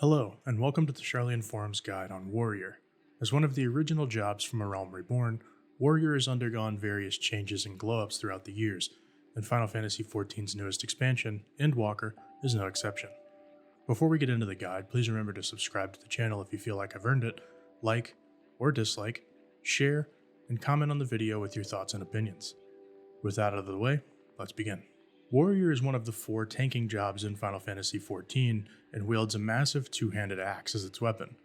Hello, and welcome to the Sharlayan Forum's guide on Warrior. As one of the original jobs from A Realm Reborn, Warrior has undergone various changes and glow-ups throughout the years, and Final Fantasy XIV's newest expansion, Endwalker, is no exception. Before we get into the guide, please remember to subscribe to the channel if you feel like I've earned it, like or dislike, share, and comment on the video with your thoughts and opinions. With that out of the way, let's begin. Warrior is one of the 4 tanking jobs in Final Fantasy XIV and wields a massive two-handed axe as its weapon.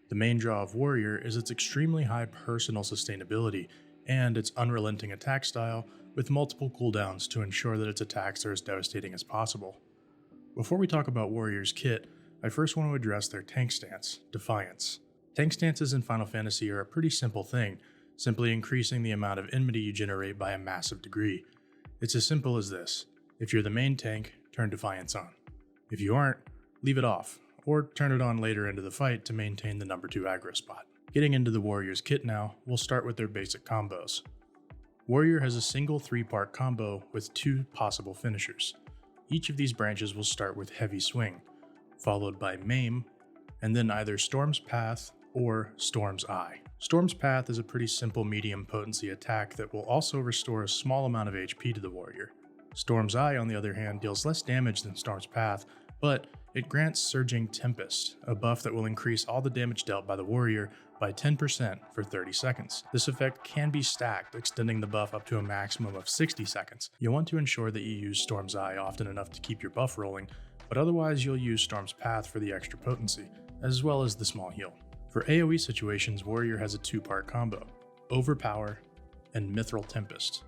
The main draw of Warrior is its extremely high personal sustainability and its unrelenting attack style with multiple cooldowns to ensure that its attacks are as devastating as possible. Before we talk about Warrior's kit, I first want to address their tank stance, Defiance. Tank stances in Final Fantasy are a pretty simple thing, simply increasing the amount of enmity you generate by a massive degree. It's as simple as this. If you're the main tank, turn Defiance on. If you aren't, leave it off, or turn it on later into the fight to maintain the number 2 aggro spot. Getting into the Warrior's kit now, we'll start with their basic combos. Warrior has a single 3-part combo with 2 possible finishers. Each of these branches will start with Heavy Swing, followed by Maim, and then either Storm's Path or Storm's Eye. Storm's Path is a pretty simple medium potency attack that will also restore a small amount of HP to the warrior. Storm's Eye, on the other hand, deals less damage than Storm's Path, but it grants Surging Tempest, a buff that will increase all the damage dealt by the warrior by 10% for 30 seconds. This effect can be stacked, extending the buff up to a maximum of 60 seconds. You'll want to ensure that you use Storm's Eye often enough to keep your buff rolling, but otherwise you'll use Storm's Path for the extra potency, as well as the small heal. For AoE situations, Warrior has a 2-part combo, Overpower and Mithril Tempest.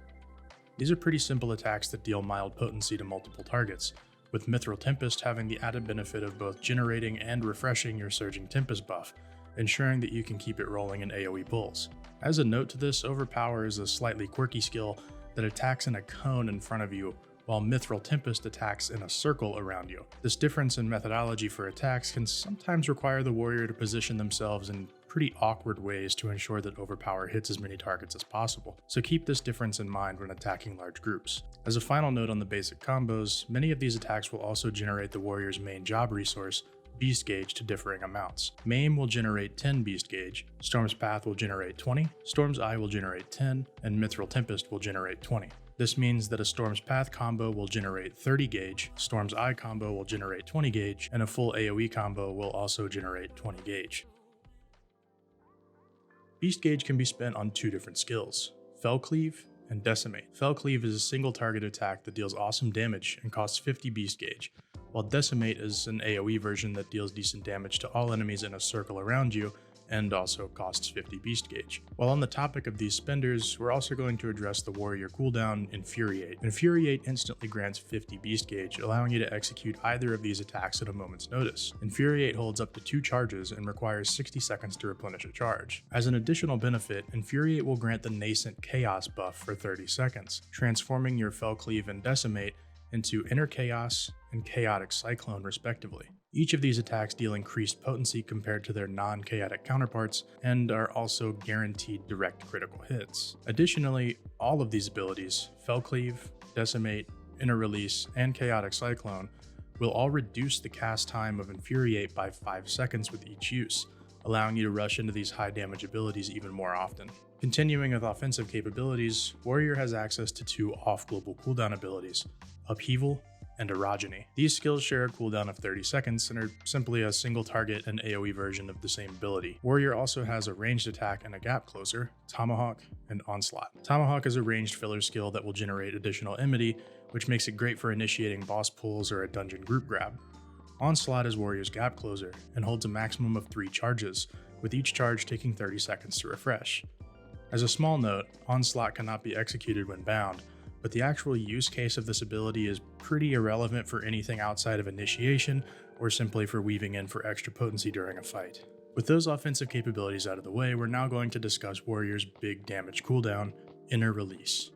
These are pretty simple attacks that deal mild potency to multiple targets, with Mithril Tempest having the added benefit of both generating and refreshing your Surging Tempest buff, ensuring that you can keep it rolling in AoE pulls. As a note to this, Overpower is a slightly quirky skill that attacks in a cone in front of you, while Mithril Tempest attacks in a circle around you. This difference in methodology for attacks can sometimes require the warrior to position themselves in pretty awkward ways to ensure that Overpower hits as many targets as possible, so keep this difference in mind when attacking large groups. As a final note on the basic combos, many of these attacks will also generate the warrior's main job resource, Beast Gauge, to differing amounts. Maim will generate 10 Beast Gauge, Storm's Path will generate 20, Storm's Eye will generate 10, and Mithril Tempest will generate 20. This means that a Storm's Path combo will generate 30 gauge, Storm's Eye combo will generate 20 gauge, and a full AoE combo will also generate 20 gauge. Beast Gauge can be spent on 2 different skills, Fell Cleave and Decimate. Fell Cleave is a single target attack that deals awesome damage and costs 50 Beast Gauge, while Decimate is an AoE version that deals decent damage to all enemies in a circle around you and also costs 50 Beast Gauge. While on the topic of these spenders, we're also going to address the warrior cooldown Infuriate. Infuriate instantly grants 50 Beast Gauge, allowing you to execute either of these attacks at a moment's notice. Infuriate holds up to 2 charges and requires 60 seconds to replenish a charge. As an additional benefit, Infuriate will grant the nascent Chaos buff for 30 seconds, transforming your Fell Cleave and Decimate into Inner Chaos and Chaotic Cyclone respectively. Each of these attacks deal increased potency compared to their non-chaotic counterparts and are also guaranteed direct critical hits. Additionally, all of these abilities, Fell Cleave, Decimate, Inner Release, and Chaotic Cyclone, will all reduce the cast time of Infuriate by 5 seconds with each use, allowing you to rush into these high damage abilities even more often. Continuing with offensive capabilities, Warrior has access to 2 off-global cooldown abilities, Upheaval and Orogeny. These skills share a cooldown of 30 seconds and are simply a single target and AoE version of the same ability. Warrior also has a ranged attack and a gap closer, Tomahawk and Onslaught. Tomahawk is a ranged filler skill that will generate additional enmity, which makes it great for initiating boss pulls or a dungeon group grab. Onslaught is Warrior's gap closer and holds a maximum of 3 charges, with each charge taking 30 seconds to refresh. As a small note, Onslaught cannot be executed when bound, but the actual use case of this ability is pretty irrelevant for anything outside of initiation or simply for weaving in for extra potency during a fight. With those offensive capabilities out of the way, we're now going to discuss Warrior's big damage cooldown, Inner Release.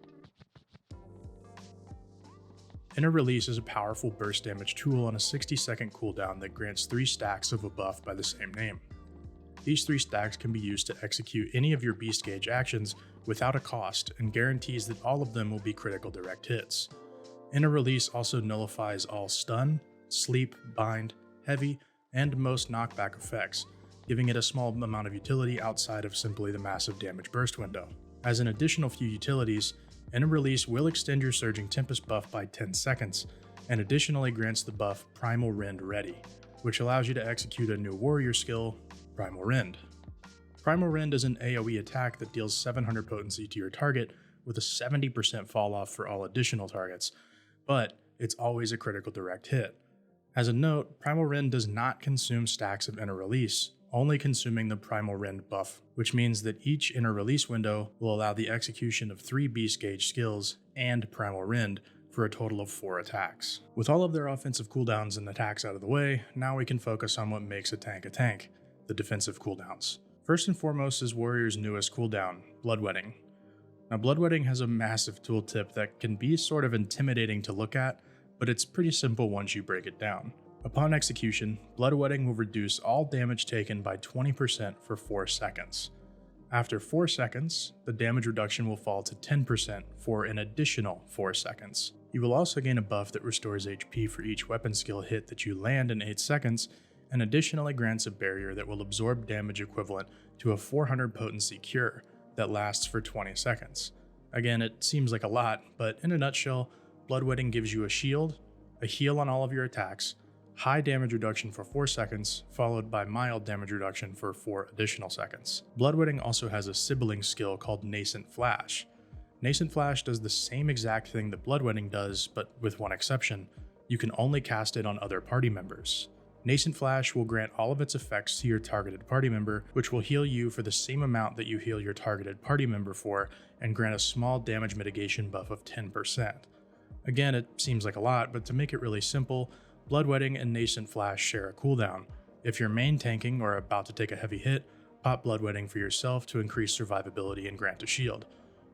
Inner Release is a powerful burst damage tool on a 60-second cooldown that grants 3 stacks of a buff by the same name. These 3 stacks can be used to execute any of your Beast Gauge actions without a cost and guarantees that all of them will be critical direct hits. Inner Release also nullifies all stun, sleep, bind, heavy, and most knockback effects, giving it a small amount of utility outside of simply the massive damage burst window. As an additional few utilities, In a Release will extend your Surging Tempest buff by 10 seconds, and additionally grants the buff Primal Rend Ready, which allows you to execute a new warrior skill, Primal Rend. Primal Rend is an AoE attack that deals 700 potency to your target with a 70% fall off for all additional targets, but it's always a critical direct hit. As a note, Primal Rend does not consume stacks of Inner Release, only consuming the Primal Rend buff, which means that each Inner Release window will allow the execution of 3 Beast Gauge skills and Primal Rend for a total of 4 attacks. With all of their offensive cooldowns and attacks out of the way, now we can focus on what makes a tank, the defensive cooldowns. First and foremost is Warrior's newest cooldown, Bloodwetting. Now, Bloodwetting has a massive tooltip that can be sort of intimidating to look at, but it's pretty simple once you break it down. Upon execution, Bloodwetting will reduce all damage taken by 20% for 4 seconds. After 4 seconds, the damage reduction will fall to 10% for an additional 4 seconds. You will also gain a buff that restores HP for each weapon skill hit that you land in 8 seconds, and additionally grants a barrier that will absorb damage equivalent to a 400 potency cure that lasts for 20 seconds. Again, it seems like a lot, but in a nutshell, Bloodwetting gives you a shield, a heal on all of your attacks, high damage reduction for 4 seconds, followed by mild damage reduction for 4 additional seconds. Bloodwetting also has a sibling skill called Nascent Flash. Nascent Flash does the same exact thing that Bloodwetting does, but with one exception: you can only cast it on other party members. Nascent Flash will grant all of its effects to your targeted party member, which will heal you for the same amount that you heal your targeted party member for, and grant a small damage mitigation buff of 10%. Again, it seems like a lot, but to make it really simple, Bloodwetting and Nascent Flash share a cooldown. If you're main tanking or about to take a heavy hit, pop Bloodwetting for yourself to increase survivability and grant a shield.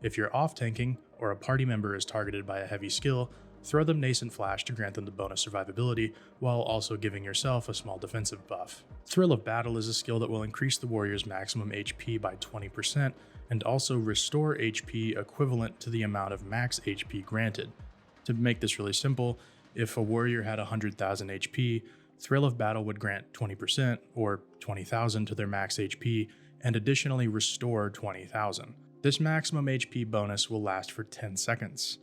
If you're off tanking, or a party member is targeted by a heavy skill, throw them Nascent Flash to grant them the bonus survivability, while also giving yourself a small defensive buff. Thrill of Battle is a skill that will increase the warrior's maximum HP by 20%, and also restore HP equivalent to the amount of max HP granted. To make this really simple, if a warrior had 100,000 HP, Thrill of Battle would grant 20%, or 20,000 to their max HP, and additionally restore 20,000. This maximum HP bonus will last for 10 seconds.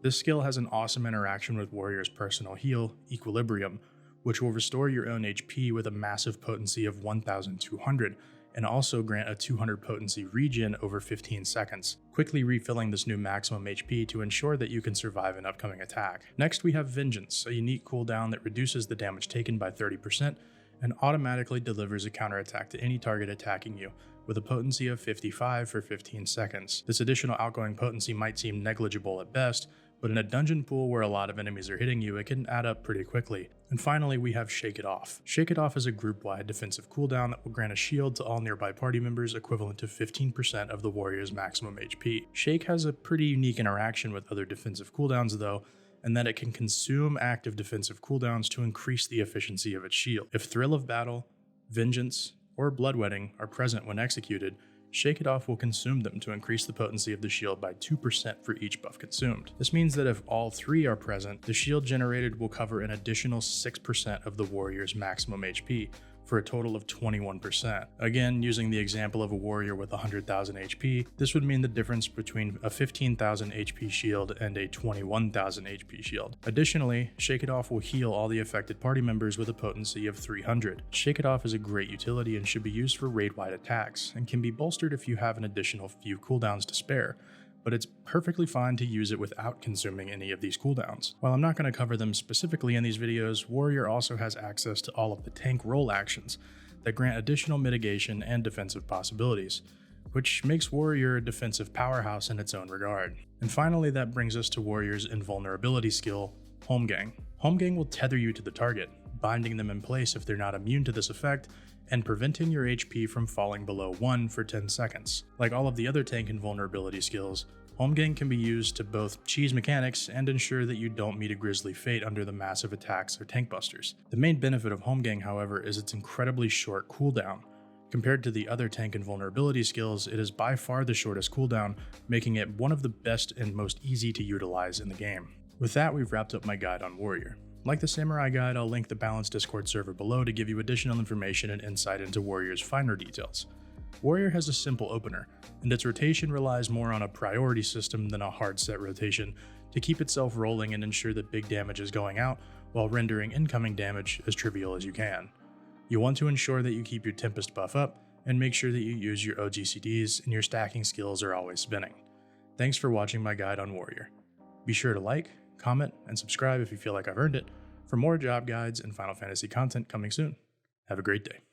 This skill has an awesome interaction with Warrior's personal heal, Equilibrium, which will restore your own HP with a massive potency of 1,200, and also grant a 200 potency regen over 15 seconds, quickly refilling this new maximum HP to ensure that you can survive an upcoming attack. Next we have Vengeance, a unique cooldown that reduces the damage taken by 30% and automatically delivers a counterattack to any target attacking you, with a potency of 55 for 15 seconds. This additional outgoing potency might seem negligible at best, but in a dungeon pool where a lot of enemies are hitting you, it can add up pretty quickly. And finally, we have Shake It Off. Shake It Off is a group-wide defensive cooldown that will grant a shield to all nearby party members equivalent to 15% of the warrior's maximum HP. Shake has a pretty unique interaction with other defensive cooldowns though, and that it can consume active defensive cooldowns to increase the efficiency of its shield. If Thrill of Battle, Vengeance, or Bloodwetting are present when executed, Shake It Off will consume them to increase the potency of the shield by 2% for each buff consumed. This means that if all 3 are present, the shield generated will cover an additional 6% of the warrior's maximum HP, for a total of 21%. Again, using the example of a warrior with 100,000 HP, this would mean the difference between a 15,000 HP shield and a 21,000 HP shield. Additionally, Shake It Off will heal all the affected party members with a potency of 300. Shake It Off is a great utility and should be used for raid-wide attacks, and can be bolstered if you have an additional few cooldowns to spare, but it's perfectly fine to use it without consuming any of these cooldowns. While I'm not going to cover them specifically in these videos, Warrior also has access to all of the tank role actions that grant additional mitigation and defensive possibilities, which makes Warrior a defensive powerhouse in its own regard. And finally, that brings us to Warrior's invulnerability skill, Holmgang. Holmgang will tether you to the target, binding them in place if they're not immune to this effect, and preventing your HP from falling below 1 for 10 seconds. Like all of the other tank invulnerability skills, Holmgang can be used to both cheese mechanics and ensure that you don't meet a grisly fate under the massive attacks or tank busters. The main benefit of Holmgang, however, is its incredibly short cooldown. Compared to the other tank invulnerability skills, it is by far the shortest cooldown, making it one of the best and most easy to utilize in the game. With that, we've wrapped up my guide on Warrior. Like the Samurai Guide, I'll link the Balanced Discord server below to give you additional information and insight into Warrior's finer details. Warrior has a simple opener, and its rotation relies more on a priority system than a hard set rotation to keep itself rolling and ensure that big damage is going out while rendering incoming damage as trivial as you can. You want to ensure that you keep your Tempest buff up and make sure that you use your OGCDs and your stacking skills are always spinning. Thanks for watching my guide on Warrior. Be sure to like, comment, and subscribe if you feel like I've earned it for more job guides and Final Fantasy content coming soon. Have a great day.